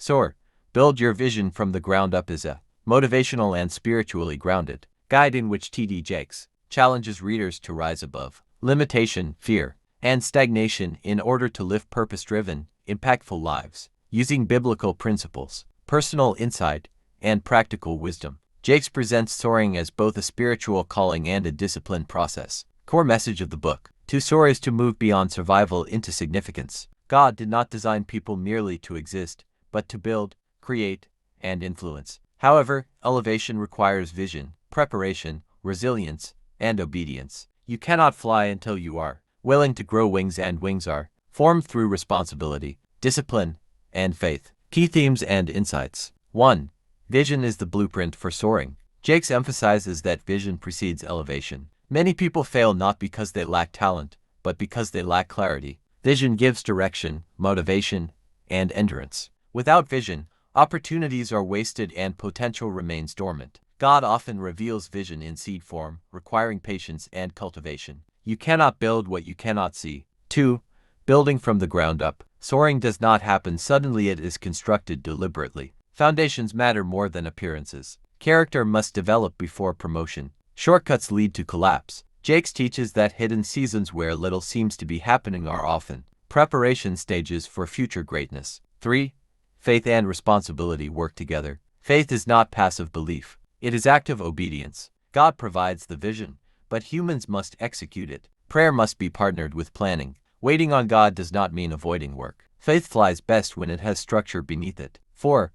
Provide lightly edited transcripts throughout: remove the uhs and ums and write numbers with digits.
Soar, Build Your Vision from the Ground Up is a motivational and spiritually grounded guide in which T.D. Jakes challenges readers to rise above limitation, fear, and stagnation in order to live purpose-driven, impactful lives, using biblical principles, personal insight, and practical wisdom. Jakes presents soaring as both a spiritual calling and a disciplined process. Core message of the book: to soar is to move beyond survival into significance. God did not design people merely to exist, but to build, create, and influence. However, elevation requires vision, preparation, resilience, and obedience. You cannot fly until you are willing to grow wings, and wings are formed through responsibility, discipline, and faith. Key themes and insights. 1. Vision is the blueprint for soaring. Jakes emphasizes that vision precedes elevation. Many people fail not because they lack talent, but because they lack clarity. Vision gives direction, motivation, and endurance. Without vision, opportunities are wasted and potential remains dormant. God often reveals vision in seed form, requiring patience and cultivation. You cannot build what you cannot see. 2. Building from the ground up. Soaring does not happen suddenly, it is constructed deliberately. Foundations matter more than appearances. Character must develop before promotion. Shortcuts lead to collapse. Jakes teaches that hidden seasons where little seems to be happening are often preparation stages for future greatness. 3. Faith and responsibility work together. Faith is not passive belief. It is active obedience. God provides the vision, but humans must execute it. Prayer must be partnered with planning. Waiting on God does not mean avoiding work. Faith flies best when it has structure beneath it. 4.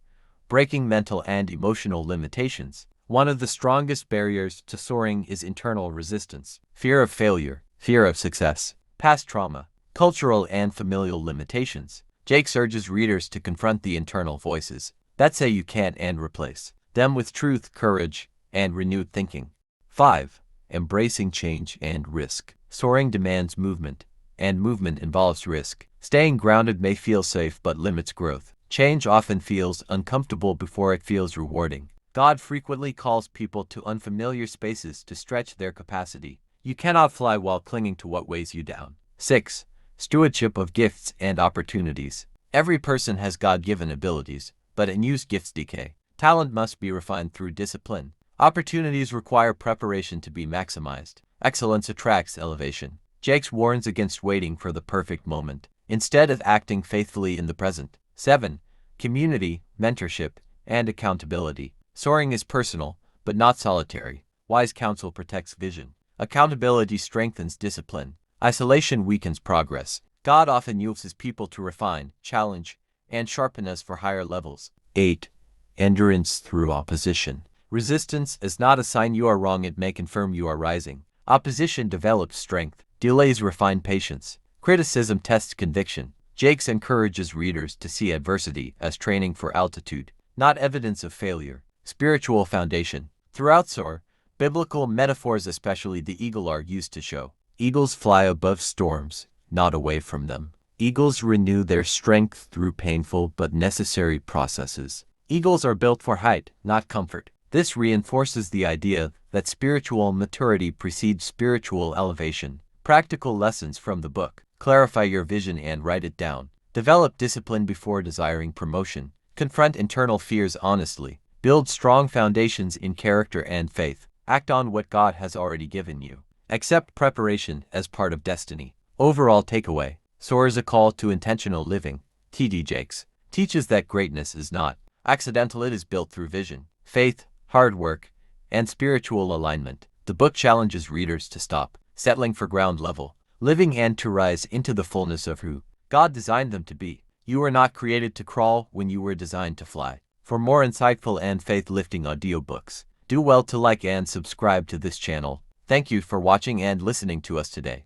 Breaking mental and emotional limitations. One of the strongest barriers to soaring is internal resistance. Fear of failure, fear of success, past trauma, cultural and familial limitations. Jakes urges readers to confront the internal voices that say you can't and replace them with truth, courage, and renewed thinking. 5. Embracing change and risk. Soaring demands movement, and movement involves risk. Staying grounded may feel safe but limits growth. Change often feels uncomfortable before it feels rewarding. God frequently calls people to unfamiliar spaces to stretch their capacity. You cannot fly while clinging to what weighs you down. 6. Stewardship of gifts and opportunities. Every person has God-given abilities, but unused gifts decay. Talent must be refined through discipline. Opportunities require preparation to be maximized. Excellence attracts elevation. Jakes warns against waiting for the perfect moment, instead of acting faithfully in the present. 7. Community, mentorship, and accountability. Soaring is personal, but not solitary. Wise counsel protects vision. Accountability strengthens discipline. Isolation weakens progress. God often uses people to refine, challenge, and sharpen us for higher levels. 8. Endurance through opposition. Resistance is not a sign you are wrong, it may confirm you are rising. Opposition develops strength. Delays refine patience. Criticism tests conviction. Jakes encourages readers to see adversity as training for altitude, not evidence of failure. Spiritual foundation. Throughout Soar, biblical metaphors, especially the eagle, are used to show eagles fly above storms, not away from them. Eagles renew their strength through painful but necessary processes. Eagles are built for height, not comfort. This reinforces the idea that spiritual maturity precedes spiritual elevation. Practical lessons from the book. Clarify your vision and write it down. Develop discipline before desiring promotion. Confront internal fears honestly. Build strong foundations in character and faith. Act on what God has already given you. Accept preparation as part of destiny. Overall takeaway: Soar is a call to intentional living. T.D. Jakes teaches that greatness is not accidental, it is built through vision, faith, hard work, and spiritual alignment. The book challenges readers to stop settling for ground level living and to rise into the fullness of who God designed them to be. You were not created to crawl when you were designed to fly. For more insightful and faith-lifting audiobooks, do well to like and subscribe to this channel. Thank you for watching and listening to us today.